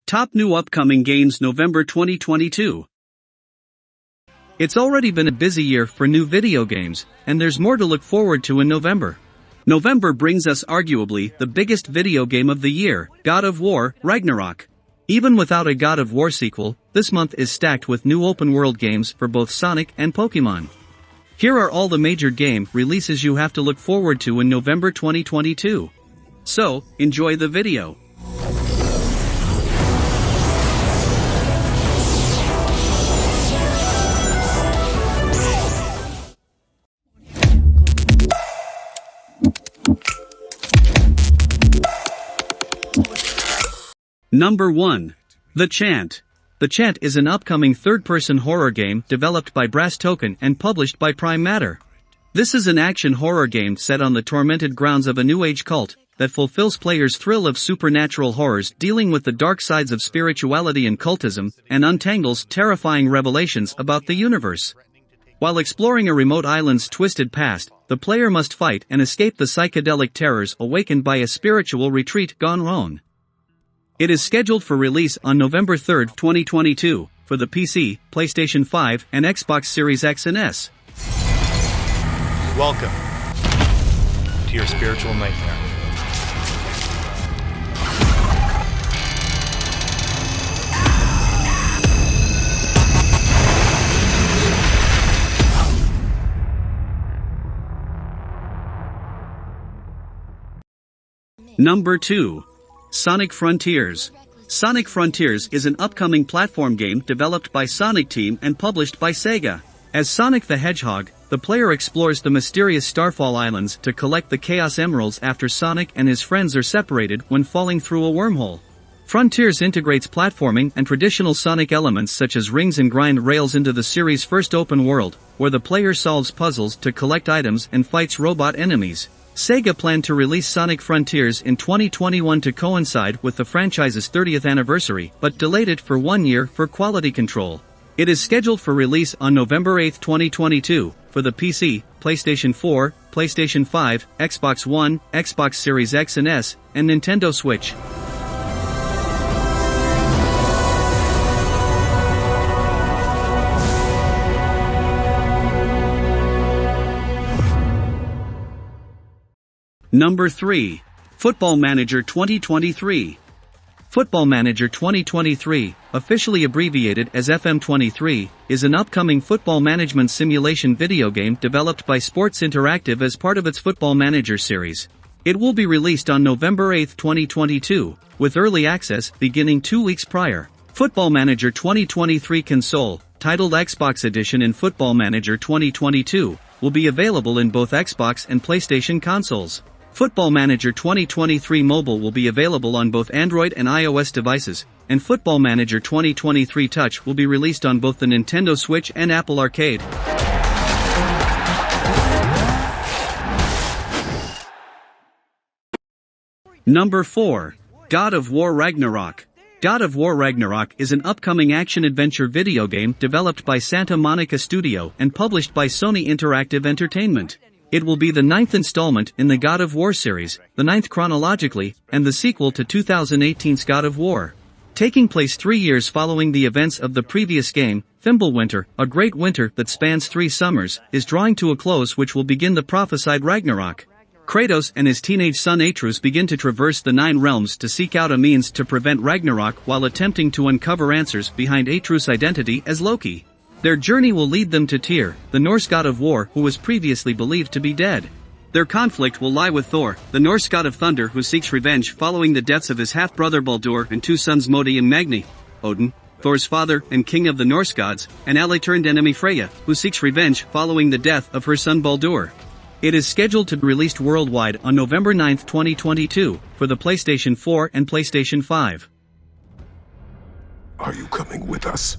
Top new upcoming games November 2022. It's already been a busy year for new video games, and there's more to look forward to in November. November brings us arguably the biggest video game of the year, God of War Ragnarok. Even without a God of War sequel, this month is stacked with new open-world games for both Sonic and Pokemon. Here are all the major game releases you have to look forward to in November 2022. So, enjoy the video. Number 1. The Chant. The Chant is an upcoming third-person horror game developed by Brass Token and published by Prime Matter. This is an action horror game set on the tormented grounds of a New Age cult that fulfills players' thrill of supernatural horrors dealing with the dark sides of spirituality and cultism, and untangles terrifying revelations about the universe. While exploring a remote island's twisted past, the player must fight and escape the psychedelic terrors awakened by a spiritual retreat gone wrong. It is scheduled for release on November 3, 2022, for the PC, PlayStation 5, and Xbox Series X and S. Welcome to your spiritual nightmare. Number 2. Sonic Frontiers. Sonic Frontiers is an upcoming platform game developed by Sonic Team and published by Sega. As Sonic the Hedgehog, the player explores the mysterious Starfall Islands to collect the Chaos Emeralds after Sonic and his friends are separated when falling through a wormhole. Frontiers integrates platforming and traditional Sonic elements such as rings and grind rails into the series' first open world, where the player solves puzzles to collect items and fights robot enemies. Sega planned to release Sonic Frontiers in 2021 to coincide with the franchise's 30th anniversary, but delayed it for 1 year for quality control. It is scheduled for release on November 8, 2022, for the PC, PlayStation 4, PlayStation 5, Xbox One, Xbox Series X and S, and Nintendo Switch. Number 3. Football Manager 2023. Football Manager 2023, officially abbreviated as FM23, is an upcoming football management simulation video game developed by Sports Interactive as part of its Football Manager series. It will be released on November 8, 2022, with early access beginning 2 weeks prior. Football Manager 2023 console, titled Xbox Edition and Football Manager 2022, will be available in both Xbox and PlayStation consoles. Football Manager 2023 Mobile will be available on both Android and iOS devices, and Football Manager 2023 Touch will be released on both the Nintendo Switch and Apple Arcade. Number 4. God of War Ragnarok. God of War Ragnarok is an upcoming action-adventure video game developed by Santa Monica Studio and published by Sony Interactive Entertainment. It will be the 9th installment in the God of War series, the 9th chronologically, and the sequel to 2018's God of War. Taking place 3 years following the events of the previous game, Fimbulwinter, a great winter that spans 3 summers, is drawing to a close, which will begin the prophesied Ragnarok. Kratos and his teenage son Atreus begin to traverse the 9 realms to seek out a means to prevent Ragnarok while attempting to uncover answers behind Atreus' identity as Loki. Their journey will lead them to Tyr, the Norse god of war who was previously believed to be dead. Their conflict will lie with Thor, the Norse god of thunder who seeks revenge following the deaths of his half-brother Baldur and 2 sons Modi and Magni. Odin, Thor's father and king of the Norse gods, and ally-turned enemy Freya, who seeks revenge following the death of her son Baldur. It is scheduled to be released worldwide on November 9, 2022, for the PlayStation 4 and PlayStation 5. Are you coming with us?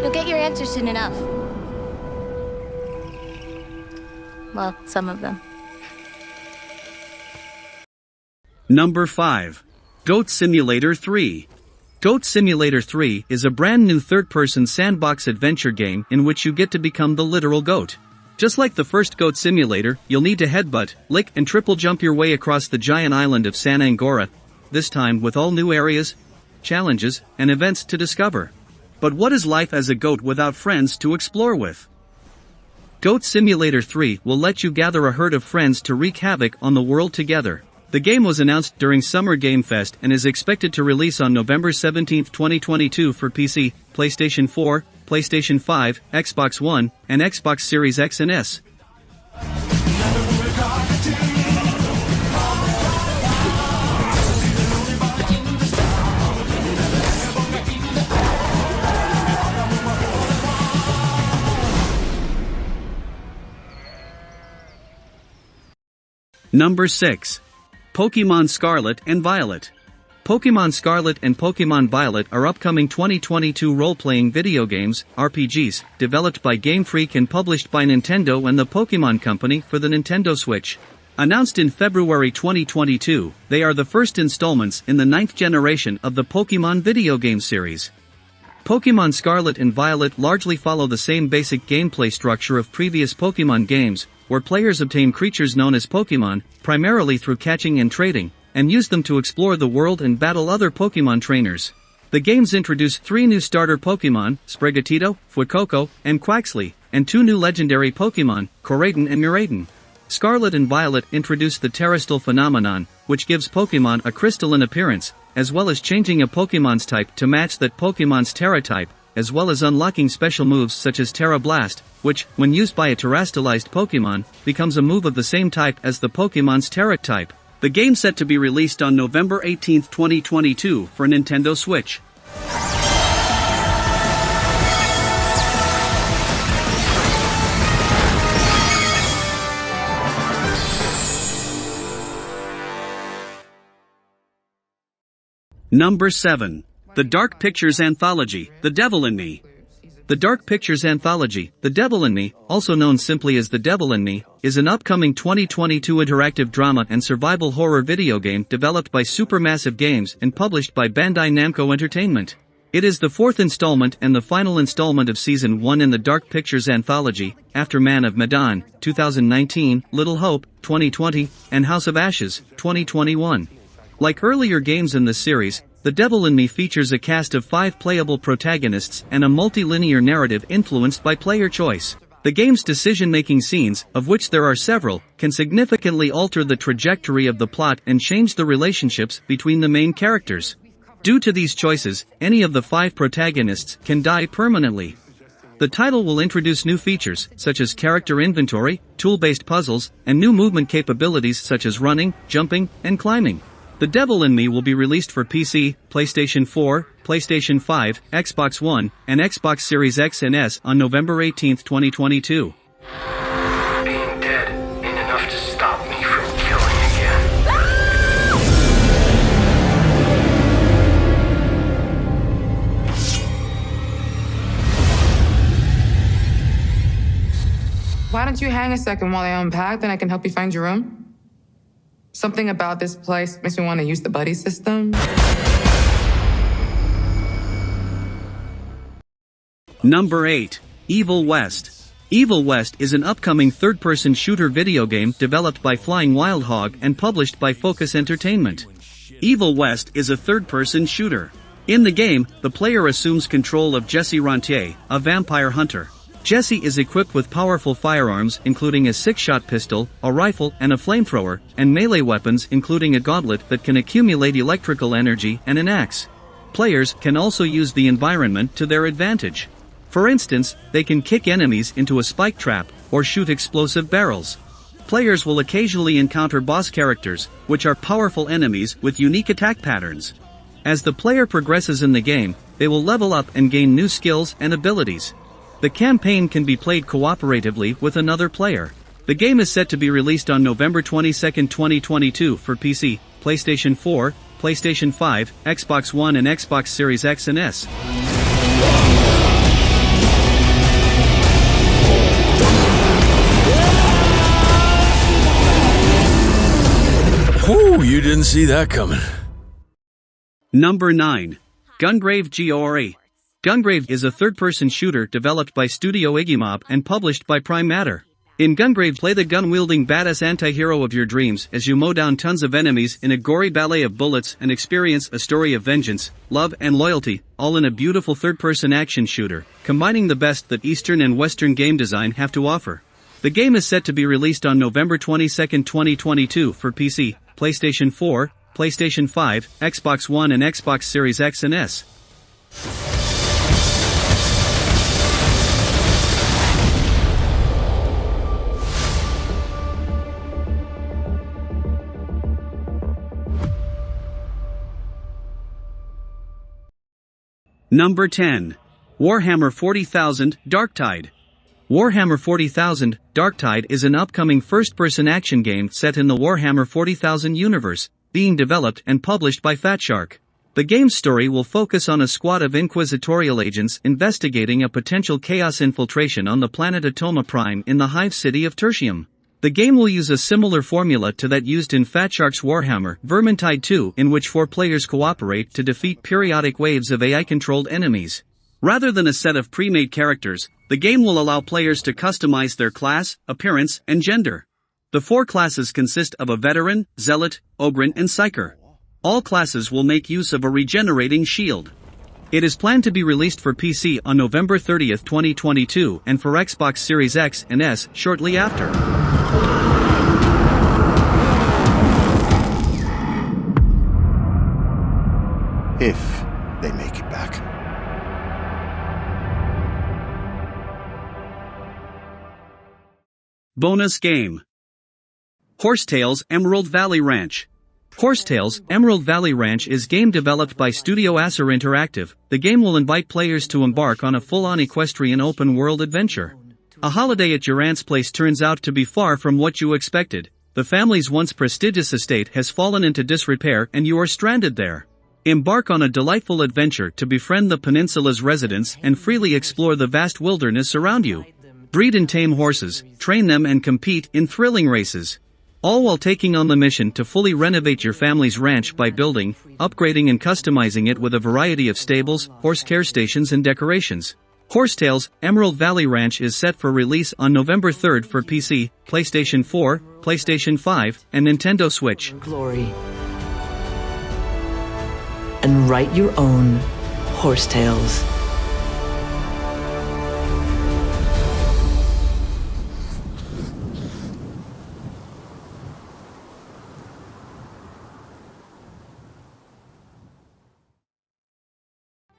You'll get your answers soon enough. Well, some of them. Number 5. Goat Simulator 3. Goat Simulator 3 is a brand new third-person sandbox adventure game in which you get to become the literal goat. Just like the first Goat Simulator, you'll need to headbutt, lick and triple jump your way across the giant island of San Angora, this time with all new areas, challenges, and events to discover. But what is life as a goat without friends to explore with? Goat Simulator 3 will let you gather a herd of friends to wreak havoc on the world together. The game was announced during Summer Game Fest and is expected to release on November 17, 2022 for PC, PlayStation 4, PlayStation 5, Xbox One, and Xbox Series X and S. Number 6. Pokémon Scarlet and Violet. Pokémon Scarlet and Pokémon Violet are upcoming 2022 role-playing video games, RPGs, developed by Game Freak and published by Nintendo and the Pokémon Company for the Nintendo Switch. Announced in February 2022, they are the first installments in the 9th generation of the Pokémon video game series. Pokémon Scarlet and Violet largely follow the same basic gameplay structure of previous Pokémon games, where players obtain creatures known as Pokémon, primarily through catching and trading, and use them to explore the world and battle other Pokémon trainers. The games introduce 3 new starter Pokémon, Sprigatito, Fuecoco, and Quaxly, and 2 new legendary Pokémon, Koraidon and Miraidon. Scarlet and Violet introduce the terrestrial phenomenon, which gives Pokémon a crystalline appearance, as well as changing a Pokémon's type to match that Pokémon's Terra type, as well as unlocking special moves such as Terra Blast, which, when used by a terrestrialized Pokémon, becomes a move of the same type as the Pokémon's Terra type. The game set to be released on November 18, 2022 for Nintendo Switch. Number 7. The Dark Pictures Anthology, The Devil in Me. The Dark Pictures Anthology, The Devil in Me, also known simply as The Devil in Me, is an upcoming 2022 interactive drama and survival horror video game developed by Supermassive Games and published by Bandai Namco Entertainment. It is the 4th installment and the final installment of Season 1 in the Dark Pictures Anthology, after Man of Medan, 2019, Little Hope, 2020, and House of Ashes, 2021. Like earlier games in this series, The Devil in Me features a cast of 5 playable protagonists and a multi-linear narrative influenced by player choice. The game's decision-making scenes, of which there are several, can significantly alter the trajectory of the plot and change the relationships between the main characters. Due to these choices, any of the 5 protagonists can die permanently. The title will introduce new features, such as character inventory, tool-based puzzles, and new movement capabilities such as running, jumping, and climbing. The Devil in Me will be released for PC, PlayStation 4, PlayStation 5, Xbox One, and Xbox Series X and S on November 18, 2022. Being dead ain't enough to stop me from killing again. Why don't you hang a second while I unpack, then I can help you find your room? Something about this place makes me want to use the buddy system. Number 8. Evil West. Evil West is an upcoming third-person shooter video game developed by Flying Wild Hog and published by Focus Entertainment. Evil West is a third-person shooter. In the game, the player assumes control of Jesse Rentier, a vampire hunter. Jesse is equipped with powerful firearms including a 6-shot pistol, a rifle and a flamethrower, and melee weapons including a gauntlet that can accumulate electrical energy and an axe. Players can also use the environment to their advantage. For instance, they can kick enemies into a spike trap, or shoot explosive barrels. Players will occasionally encounter boss characters, which are powerful enemies with unique attack patterns. As the player progresses in the game, they will level up and gain new skills and abilities. The campaign can be played cooperatively with another player. The game is set to be released on November 22, 2022 for PC, PlayStation 4, PlayStation 5, Xbox One and Xbox Series X and S. Whew, you didn't see that coming. Number 9. Gungrave G.O.R.E. Gungrave is a third-person shooter developed by Studio Igimob and published by Prime Matter. In Gungrave, play the gun-wielding badass anti-hero of your dreams as you mow down tons of enemies in a gory ballet of bullets and experience a story of vengeance, love and loyalty, all in a beautiful third-person action shooter, combining the best that Eastern and Western game design have to offer. The game is set to be released on November 22, 2022 for PC, PlayStation 4, PlayStation 5, Xbox One and Xbox Series X and S. Number 10. Warhammer 40,000 Darktide. Warhammer 40,000 Darktide is an upcoming first-person action game set in the Warhammer 40,000 universe, being developed and published by Fatshark. The game's story will focus on a squad of inquisitorial agents investigating a potential chaos infiltration on the planet Atoma Prime in the hive city of Tertium. The game will use a similar formula to that used in Fatshark's Warhammer Vermintide 2, in which 4 players cooperate to defeat periodic waves of AI-controlled enemies. Rather than a set of pre-made characters, the game will allow players to customize their class, appearance, and gender. The 4 classes consist of a veteran, zealot, ogryn, and psyker. All classes will make use of a regenerating shield. It is planned to be released for PC on November 30, 2022, and for Xbox Series X and S shortly after. If they make it back. Bonus game. Horsetails Emerald Valley Ranch. Horsetails Emerald Valley Ranch is game developed by Studio Acer Interactive. The game will invite players to embark on a full-on equestrian open-world adventure. A holiday at your aunt's place turns out to be far from what you expected. The family's once prestigious estate has fallen into disrepair and you are stranded there. Embark on a delightful adventure to befriend the peninsula's residents and freely explore the vast wilderness around you. Breed and tame horses, train them and compete in thrilling races. All while taking on the mission to fully renovate your family's ranch by building, upgrading and customizing it with a variety of stables, horse care stations and decorations. Horsetails Emerald Valley Ranch is set for release on November 3rd for PC, PlayStation 4, PlayStation 5, and Nintendo Switch. Glory. And write your own Horsetails.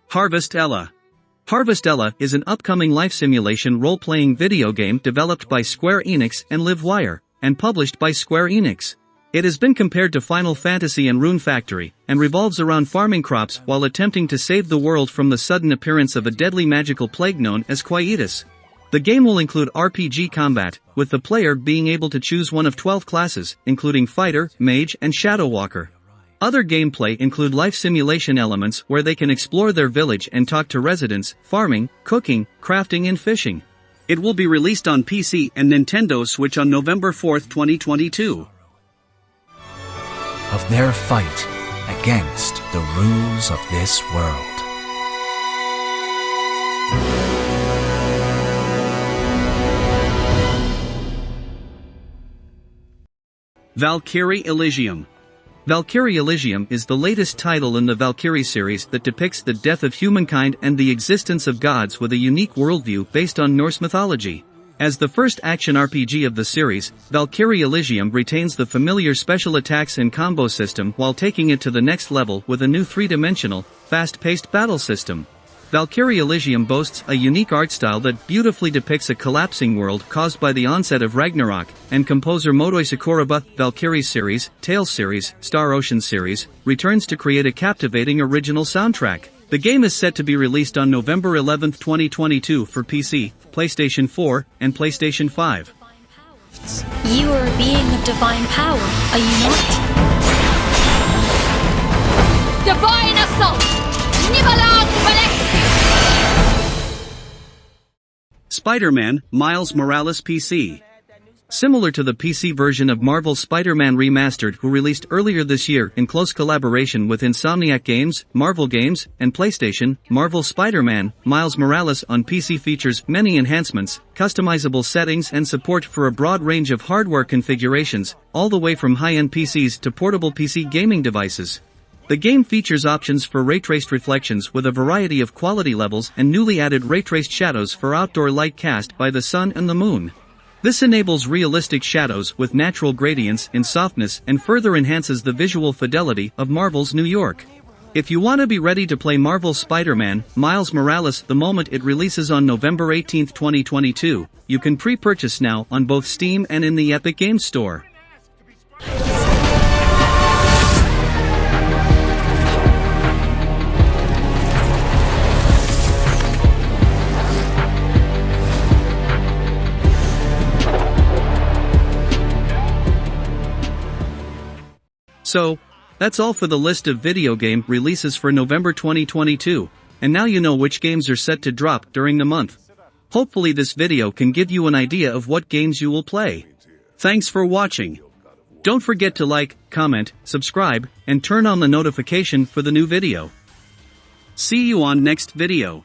Harvest Ella. Harvest Ella is an upcoming life simulation role-playing video game developed by Square Enix and Livewire, and published by Square Enix. It has been compared to Final Fantasy and Rune Factory, and revolves around farming crops while attempting to save the world from the sudden appearance of a deadly magical plague known as Quietus. The game will include RPG combat, with the player being able to choose one of 12 classes, including Fighter, Mage, and Shadow Walker. Other gameplay include life simulation elements where they can explore their village and talk to residents, farming, cooking, crafting and fishing. It will be released on PC and Nintendo Switch on November 4, 2022. Of their fight against the rules of this world. Valkyrie Elysium. Valkyrie Elysium is the latest title in the Valkyrie series that depicts the death of humankind and the existence of gods with a unique worldview based on Norse mythology. As the first action RPG of the series, Valkyrie Elysium retains the familiar special attacks and combo system while taking it to the next level with a new 3-dimensional, fast-paced battle system. Valkyrie Elysium boasts a unique art style that beautifully depicts a collapsing world caused by the onset of Ragnarok, and composer Motoi Sakuraba, Valkyrie series, Tales series, Star Ocean series, returns to create a captivating original soundtrack. The game is set to be released on November 11, 2022 for PC, PlayStation 4, and PlayStation 5. You are a being of divine power, are you not? Divine Assault! Nibalag Valek! Spider-Man, Miles Morales PC. Similar to the PC version of Marvel's Spider-Man Remastered, who released earlier this year in close collaboration with Insomniac Games, Marvel Games, and PlayStation, Marvel Spider-Man, Miles Morales on PC features many enhancements, customizable settings and support for a broad range of hardware configurations, all the way from high-end PCs to portable PC gaming devices. The game features options for ray-traced reflections with a variety of quality levels and newly added ray-traced shadows for outdoor light cast by the sun and the moon. This enables realistic shadows with natural gradients in softness and further enhances the visual fidelity of Marvel's New York. If you want to be ready to play Marvel's Spider-Man, Miles Morales the moment it releases on November 18, 2022, you can pre-purchase now on both Steam and in the Epic Games Store. So, that's all for the list of video game releases for November 2022, and now you know which games are set to drop during the month. Hopefully this video can give you an idea of what games you will play. Thanks for watching. Don't forget to like, comment, subscribe, and turn on the notification for the new video. See you on next video.